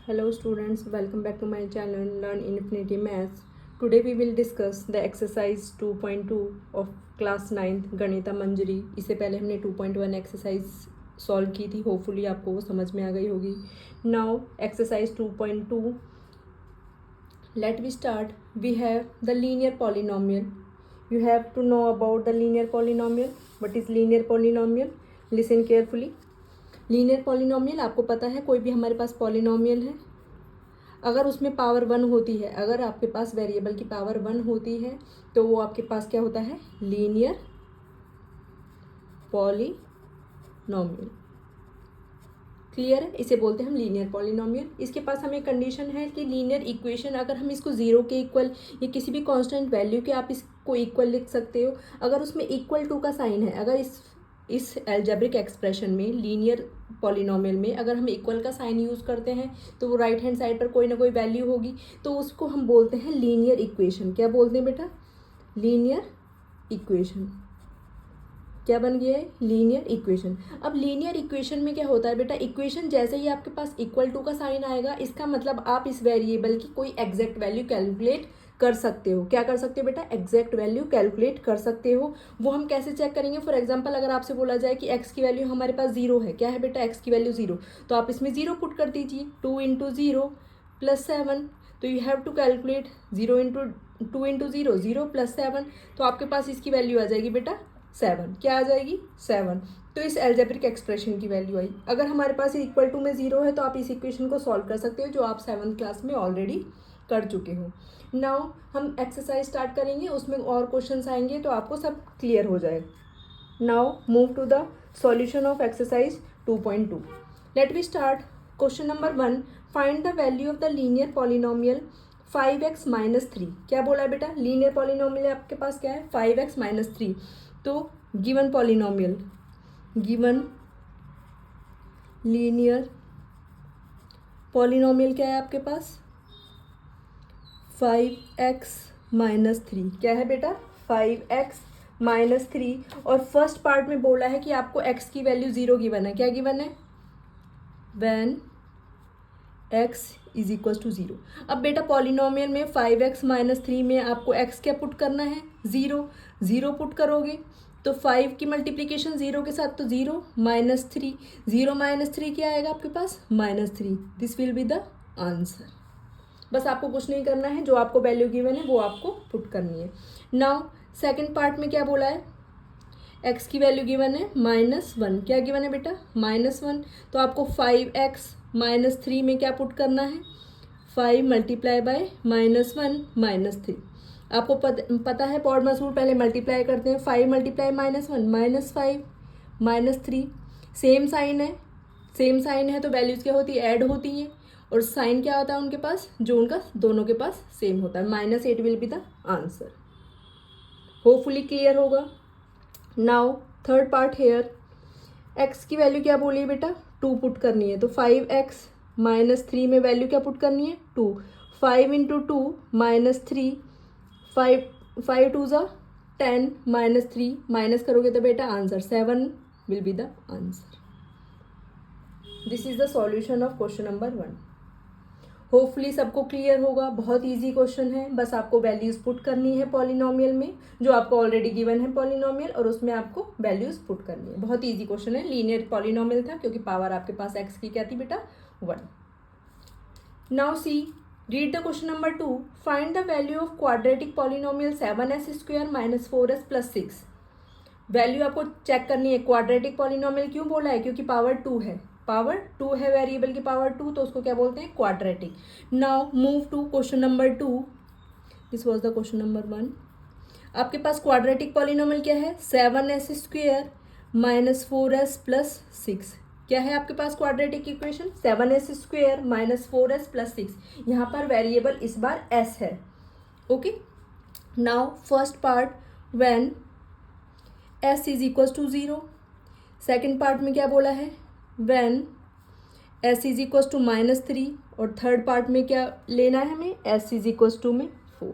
Hello students, welcome back to my channel Learn Infinity Maths. Today we will discuss the exercise 2.2 of class 9th गणिता मंजरी. इससे पहले हमने 2.1 exercise solve की थी. Hopefully आपको वो समझ में आ गई होगी. Now exercise 2.2. Let we start. We have the linear polynomial. You have to know about the linear polynomial. What is linear polynomial? Listen carefully. Linear polynomial आपको पता है, कोई भी हमारे पास पॉलिनोमियल है, अगर उसमें पावर 1 होती है, अगर आपके पास वेरिएबल की पावर 1 होती है तो वो आपके पास क्या होता है? Linear polynomial. क्लियर है? इसे बोलते हैं हम लीनियर पॉलिनोमियल. इसके पास हमें कंडीशन है कि लीनियर इक्वेशन, अगर हम इसको जीरो के इक्वल या किसी भी कांस्टेंट वैल्यू के आप इसको इक्वल लिख सकते हो. अगर उसमें इक्वल टू का साइन है, अगर इस एल्जेब्रिक एक्सप्रेशन में लीनियर पॉलिनोमियल में अगर हम इक्वल का साइन यूज़ करते हैं तो वो राइट हैंड साइड पर कोई ना कोई वैल्यू होगी, तो उसको हम बोलते हैं लीनियर इक्वेशन. क्या बोलते हैं बेटा? Linear equation. क्या बन गया है? Linear equation. अब लीनियर इक्वेशन में क्या होता है बेटा? इक्वेशन जैसे ही आपके पास इक्वल टू का साइन आएगा, इसका मतलब आप इस वेरिएबल की कोई एग्जैक्ट वैल्यू कैलकुलेट कर सकते हो. क्या कर सकते हो बेटा? एग्जैक्ट वैल्यू कैलकुलेट कर सकते हो. वो हम कैसे चेक करेंगे? फॉर एग्जांपल अगर आपसे बोला जाए कि एक्स की वैल्यू हमारे पास 0 है. क्या है बेटा? एक्स की वैल्यू 0, तो आप इसमें 0 पुट कर दीजिए. 2 इंटू 0 प्लस 7, तो you have to calculate 0 into 2 into 0, 0 plus 7, तो आपके पास इसकी वैल्यू आ जाएगी बेटा 7. क्या आ जाएगी? 7. तो इस एल्जेब्रिक एक्सप्रेशन की वैल्यू आई. अगर हमारे पास इक्वल टू में 0 है तो आप इस इक्वेशन को सॉल्व कर सकते हो, जो आप 7th क्लास में ऑलरेडी कर चुके हो. नाउ हम एक्सरसाइज स्टार्ट करेंगे, उसमें और क्वेश्चंस आएंगे तो आपको सब क्लियर हो जाएगा. Now move to the solution of exercise 2.2. Let we start. Question number 1. Find the value of the linear polynomial 5x minus 3. क्या बोला है बेटा? लीनियर पॉलिनोमियल आपके पास क्या है? 5x minus 3. तो given polynomial, given linear polynomial क्या है आपके पास? 5x minus 3. क्या है बेटा? 5x minus 3. और फर्स्ट पार्ट में बोला है कि आपको x की वैल्यू 0 गिवन है. क्या गिवन है? When x is equal to 0. अब बेटा पॉलिनोमियल में 5x माइनस 3 में आपको x क्या पुट करना है? 0. 0 पुट करोगे तो 5 की मल्टीप्लीकेशन 0 के साथ, तो 0 माइनस 3. 0 माइनस 3 क्या आएगा आपके पास? -3. This will be the answer. बस आपको कुछ नहीं करना है, जो आपको वैल्यू गिवन है वो आपको पुट करनी है. नाउ सेकंड पार्ट में क्या बोला है? x की वैल्यू गिवन है -1. क्या गिवन है बेटा? -1. तो आपको 5x माइनस 3 में क्या पुट करना है? 5 मल्टीप्लाई बाय -1 -3. आपको पता है पॉडमस रूल, पहले मल्टीप्लाई करते हैं. 5 मल्टीप्लाई -1 -5 -3. सेम साइन है, सेम साइन है तो वैल्यूज़ क्या होती है? ऐड होती हैं. और साइन क्या होता है उनके पास? जो उनका दोनों के पास सेम होता है. -8 will be the answer. Hopefully clear होगा. Now third part here. X की वैल्यू क्या बोली है बेटा? 2 पुट करनी है. तो 5x माइनस 3 में वैल्यू क्या पुट करनी है? 2. 5 इंटू 2 -3. 5 2 ज़ा 10 -3 माइनस करोगे तो बेटा answer 7 will be the answer. This is the solution of question number 1. Hopefully सबको क्लियर होगा. बहुत इजी क्वेश्चन है, बस आपको वैल्यूज पुट करनी है पॉलिनोमियल में, जो आपको ऑलरेडी गिवन है पॉलिनोमियल, और उसमें आपको वैल्यूज पुट करनी है. बहुत इजी क्वेश्चन है. लीनियर पॉलिनोमियल था क्योंकि पावर आपके पास एक्स की क्या थी बेटा? 1. Now see, read the question number 2. Find the value of quadratic polynomial 7s² minus 4s plus 6. Value आपको चेक करनी है. क्वाड्रेटिक पॉलिनोमियल क्यों बोला है? क्योंकि पावर 2 है. पावर 2 है, वेरिएबल की पावर 2, तो उसको क्या बोलते हैं? Quadratic. Now move to question number 2. This was the question number 1. आपके पास क्वाड्रेटिक पॉलिनोमियल क्या है? 7s² minus 4s plus 6. क्या है आपके पास quadratic equation? 7s² minus 4s plus 6. यहाँ पर वेरिएबल इस बार s है. Okay. Now first part, when s is equal to 0. Second part में क्या बोला है? When s is equal to -3. और थर्ड पार्ट में क्या लेना है हमें? s इज इक्वल टू में 4.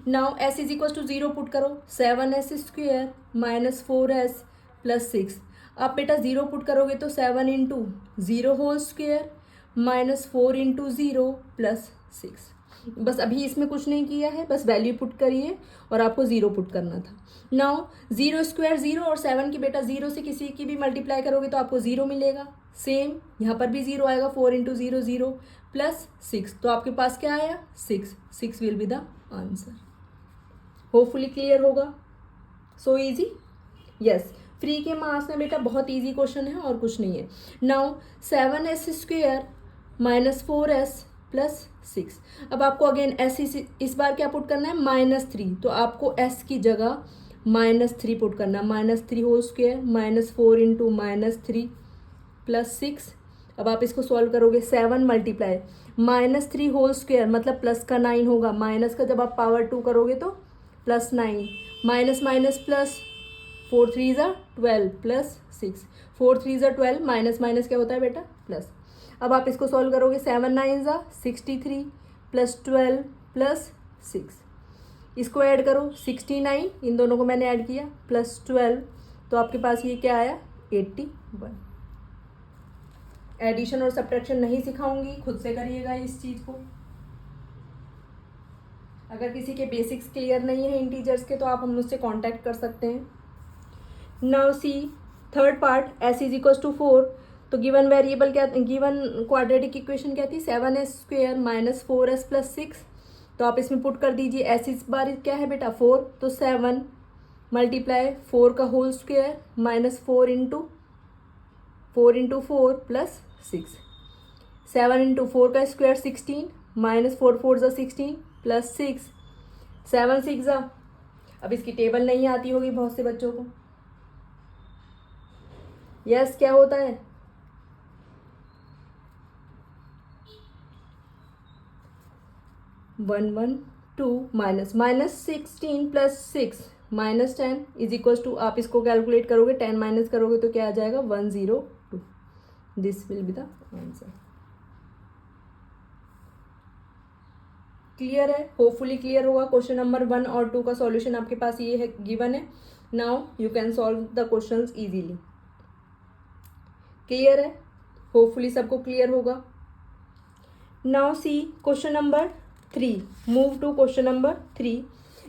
Now s is equal to 0 put करो. 7s² minus 4s plus 6. आप बेटा 0 पुट करोगे तो 7 into 0 whole square -4 into 0 plus 6। बस अभी इसमें कुछ नहीं किया है, बस वैल्यू पुट करिए और आपको 0 पुट करना था। नाउ 0 स्क्वायर 0 और 7 की बेटा 0 से किसी की भी मल्टीप्लाई करोगे तो आपको 0 मिलेगा। सेम यहाँ पर भी 0 आएगा, 4 इंटू 0 0 प्लस 6, तो आपके पास क्या आया 6 will be the answer. Hopefully clear होगा। So easy. यस, फ्री के मार्क्स में बेटा बहुत इजी क्वेश्चन है और कुछ नहीं है। Now 7s square -4s plus 6। अब आपको अगेन एस इस बार क्या पुट करना है -3, तो आपको s की जगह -3 पुट करना है। -3 होल स्क्वेयर -4 इंटू -3 प्लस 6। अब आप इसको सॉल्व करोगे, 7 मल्टीप्लाई -3 होल स्क्वेयर मतलब प्लस का 9 होगा, माइनस का जब आप पावर 2 करोगे तो प्लस 9, माइनस माइनस प्लस, 4 3 ज़ा 12 प्लस 6, 4 3 ज़ा 12, माइनस माइनस क्या होता है बेटा प्लस। अब आप इसको सॉल्व करोगे, 7 9 ज़ा 63 प्लस 12 प्लस 6, इसको ऐड करो 69, इन दोनों को मैंने ऐड किया प्लस 12, तो आपके पास ये क्या आया 81। एडिशन और सब्ट्रैक्शन नहीं सिखाऊंगी, खुद से करिएगा इस चीज़ को। अगर किसी के बेसिक्स क्लियर नहीं है इंटीजर्स के तो आप हम मुझसे कांटेक्ट कर सकते हैं। Now see third part, s is equal to 4, तो गिवन वेरिएबल क्या, गिवन क्वाड्रेटिक इक्वेशन क्या थी 7s स्क्वेयर -4s प्लस 6, तो आप इसमें पुट कर दीजिए। s इस बार क्या है बेटा 4, तो 7 मल्टीप्लाई 4 का whole square -4 into 4 plus 6, 7 into 4 का स्क्वायर 16, -4 4 ज़ा 16 प्लस 6, 7 6 ज़ा, अब इसकी टेबल नहीं आती होगी बहुत से बच्चों को। यस, क्या होता है 1 1 2 -16 प्लस 6 -10 इज इक्वल टू, आप इसको कैलकुलेट करोगे 10 माइनस करोगे तो क्या आ जाएगा 102। This will be the answer. Clear है, होपफुली क्लियर होगा। क्वेश्चन नंबर 1 और 2 का सॉल्यूशन आपके पास ये है, गिवन है। Now you can solve the questions easily. Clear है, होपफुली सबको क्लियर होगा। Now see question number 3, move to question number 3।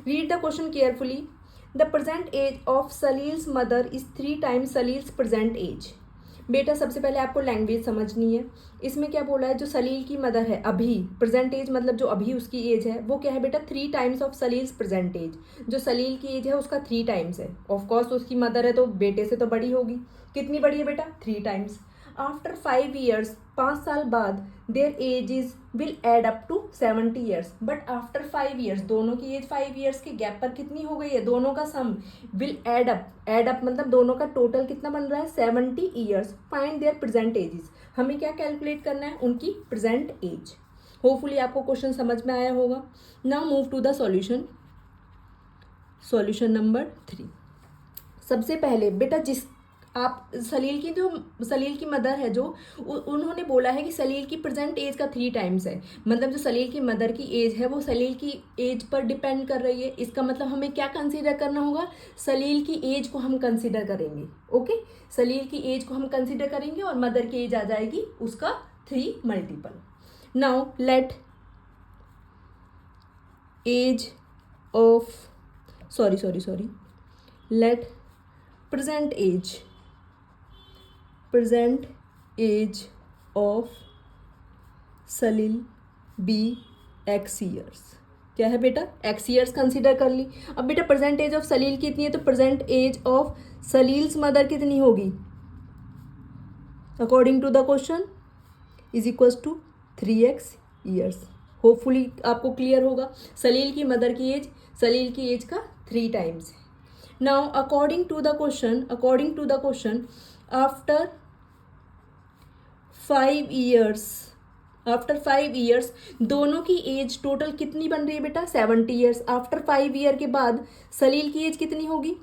Read the question carefully. The present age of Salil's mother is 3 times Salil's present age. बेटा सबसे पहले आपको language समझनी है। इसमें क्या बोला है, जो सलील की मदर है अभी, प्रेजेंट एज मतलब जो अभी उसकी एज है वो क्या है बेटा 3 टाइम्स ऑफ सलील्स प्रेजेंट एज। जो सलील की एज है उसका 3 टाइम्स है। ऑफकोर्स उसकी मदर है तो बेटे से तो बड़ी होगी। कितनी बड़ी है बेटा 3 टाइम्स। आफ्टर 5 ईयर्स, 5 साल बाद, their ages will add up to 70 years. But after 5 years, दोनों की एज 5 ईयर्स के गैप पर कितनी हो गई है, दोनों का sum will add up. Add up मतलब दोनों का टोटल कितना बन रहा है 70 years. Find their present ages. हमें क्या कैलकुलेट करना है, उनकी प्रेजेंट एज। होपफुली आपको क्वेश्चन समझ में आया होगा। Now move to the solution. Solution number 3। सबसे पहले बेटा जिस आप सलील की, जो सलील की मदर है जो उन्होंने बोला है कि सलील की प्रेजेंट एज का 3 टाइम्स है, मतलब जो सलील की मदर की एज है वो सलील की एज पर डिपेंड कर रही है। इसका मतलब हमें क्या कंसीडर करना होगा, सलील की एज को हम कंसीडर करेंगे। ओके, सलील की एज को हम कंसीडर करेंगे और मदर की एज आ जाएगी उसका 3 multiple. Now let age of sorry let present age of Salil be x years. क्या है बेटा x ईयर्स कंसीडर कर ली। अब बेटा प्रेजेंट एज ऑफ सलील कितनी है, तो present age of Salil's mother कितनी होगी according to the question is equals to 3x years. Hopefully आपको क्लियर होगा। सलील की मदर की एज सलील की एज का 3 टाइम्स है। Now according to the question after 5 years दोनों की एज टोटल कितनी बन रही है बेटा 70 ईयर्स। आफ्टर 5 ईयर के बाद सलील की एज कितनी होगी,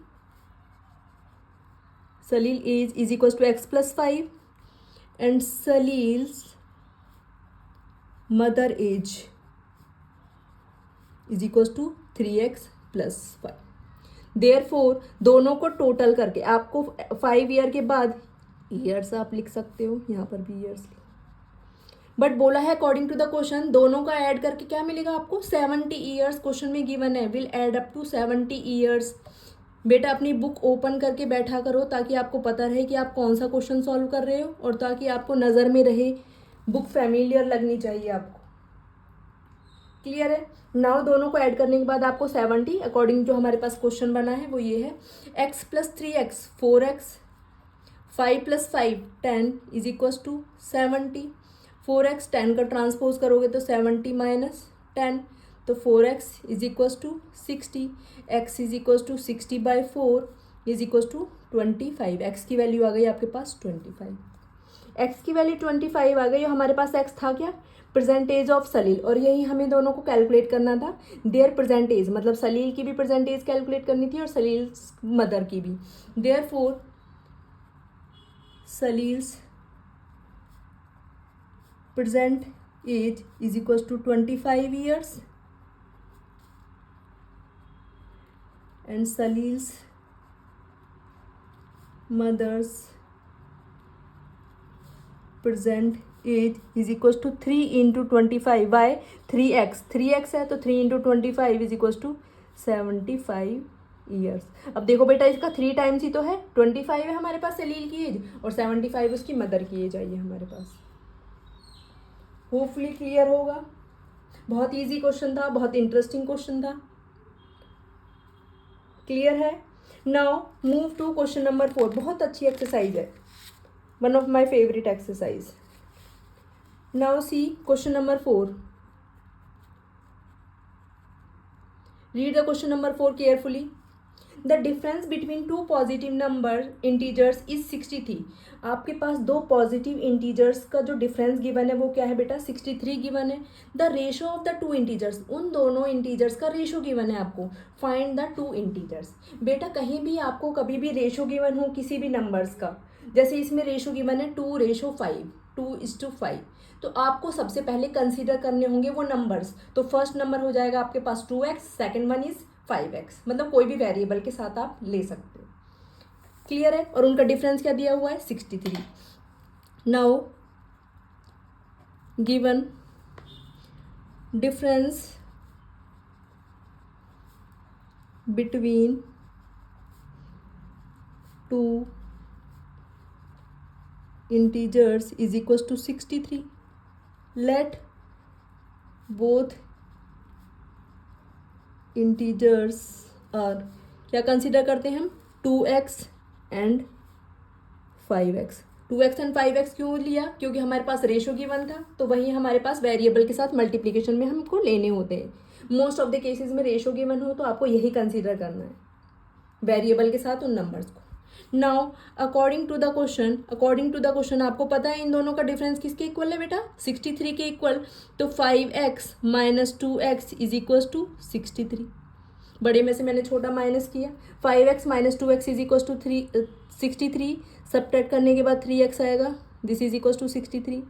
Salil age is equal to x plus 5 and Salil's mother age is equal to 3x plus 5। Therefore दोनों को टोटल करके आपको 5 ईयर के बाद ईयर्स आप लिख सकते हो, यहाँ पर भी ईयर्स। बट बोला है अकॉर्डिंग टू द क्वेश्चन दोनों का ऐड करके क्या मिलेगा आपको 70 ईयर्स क्वेश्चन में गिवन है, will add up to 70 years. बेटा अपनी बुक ओपन करके बैठा करो ताकि आपको पता रहे कि आप कौन सा क्वेश्चन सॉल्व कर रहे हो और ताकि आपको नज़र में रहे, बुक फैमिलियर लगनी चाहिए आपको। क्लियर है। नाउ दोनों को ऐड करने के बाद आपको 70 अकॉर्डिंग जो हमारे पास क्वेश्चन बना है वो ये है, x + 3x 4x, 5 + 5 10 is equals to 70। 4x 10 का ट्रांसपोज करोगे तो 70 - 10 तो 4x is equals to 60, x is equals to 60/4 is equals to 25। x की वैल्यू आ गई आपके पास 25। x की वैल्यू 25 आ गई और हमारे पास x था क्या, परसेंटेज ऑफ सलील, और यही हमें दोनों को कैलकुलेट करना था। देयर परसेंटेज मतलब सलील की भी परसेंटेज कैलकुलेट करनी थी और सलील मदर की भी। Therefore Salil's present age is equals to 25 years and Salil's mother's present age is equals to 3 into 25 by 3x, 3x है तो 3 into 25 is equals to 75 years. अब देखो बेटा इसका 3 टाइम्स ही तो है, 25 है हमारे पास सलील की एज और 75 उसकी मदर की एज आई है हमारे पास। होपफुली क्लियर होगा। बहुत इजी क्वेश्चन था, बहुत इंटरेस्टिंग क्वेश्चन था। क्लियर है। Now move to question number 4। बहुत अच्छी एक्सरसाइज है, one of my favourite exercise. Now see question number 4। Read the question number 4 carefully. The difference between two positive number integers is 63। आपके पास दो positive integers का जो difference given है वो क्या है बेटा 63 गिवन है। The ratio of the two integers, उन दोनों इंटीजर्स का रेशो गिवन है आपको। Find the two integers. बेटा कहीं भी आपको कभी भी रेशो गिवन हो किसी भी नंबर्स का, जैसे इसमें रेशो गिवन है 2:5, 2:5, तो आपको सबसे पहले कंसीडर करने होंगे वो नंबर्स। तो फर्स्ट नंबर हो जाएगा आपके पास 2x, second one is 5x, मतलब कोई भी वेरिएबल के साथ आप ले सकते हो। क्लियर है। और उनका डिफरेंस क्या दिया हुआ है 63। Now given difference between two integers is equal to 63। Let both integers are, क्या कंसीडर करते हैं हम 2x and 5x। 2x and 5x क्यों लिया, क्योंकि हमारे पास रेशो गिवन था, तो वही हमारे पास वेरिएबल के साथ मल्टीप्लिकेशन में हमको लेने होते हैं। मोस्ट ऑफ द केसेस में रेशो गिवन हो तो आपको यही कंसीडर करना है, वेरिएबल के साथ उन नंबर्स को। Now according to the question आपको पता है इन दोनों का डिफरेंस किसके इक्वल है बेटा 63 के इक्वल। तो 5x - 2x is equal to 63। बड़े में से मैंने छोटा माइनस किया, 5x - 2x is equal to 63। Subtract करने के बाद 3x आएगा, this is equal to 63।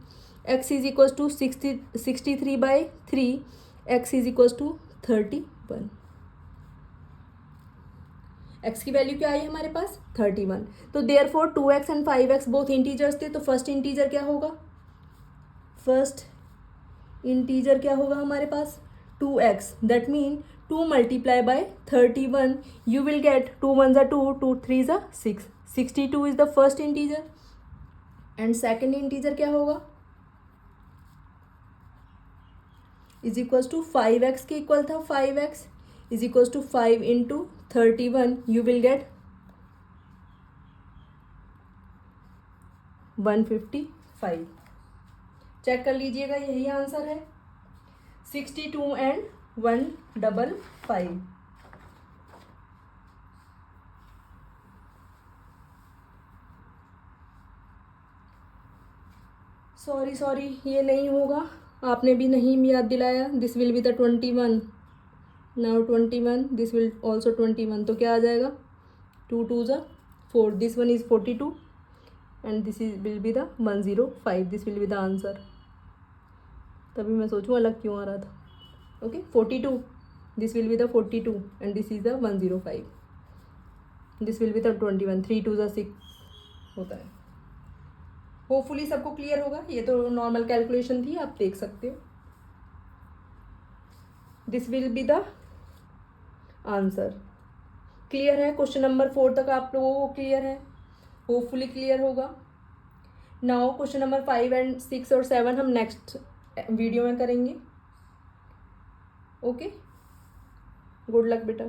x is equal to 63/3, x is equal to 31। x की वैल्यू क्या आई हमारे पास 31। तो therefore 2x and 5x both integers थे, तो फर्स्ट इंटीजर क्या होगा, फर्स्ट इंटीजर क्या होगा हमारे पास 2x। That mean 2 multiply by 31, you will get 2 1s are 2, 2 3s are 6, 62 is the first integer and second integer क्या होगा is equals to 5x के इक्वल था, 5x is equals to 5 into 31, you will get 155। Check कर लीजिएगा, यही answer है 62 and 155। Sorry ये नहीं होगा, आपने भी नहीं याद दिलाया। This will be the 21। Now 21, this will also 21, तो क्या आ जाएगा 2 2s are 4, this one is 42 and this is will be the 105, this will be the answer. तभी मैं सोचूं अलग क्यों आ रहा था। Okay 42, this will be the 42 and this is the 105, this will be the 21, 3 2s are 6 होता है। Hopefully सबको क्लियर होगा। ये तो नॉर्मल कैलकुलेशन थी, आप देख सकते हो। This will be the answer. Clear है? क्वेश्चन नंबर 4 तक आप लोगों को क्लियर है? होपफुली क्लियर होगा। नाउ क्वेश्चन नंबर 5 एंड 6 और 7 हम नेक्स्ट वीडियो में करेंगे। ओके, गुड लक बेटा।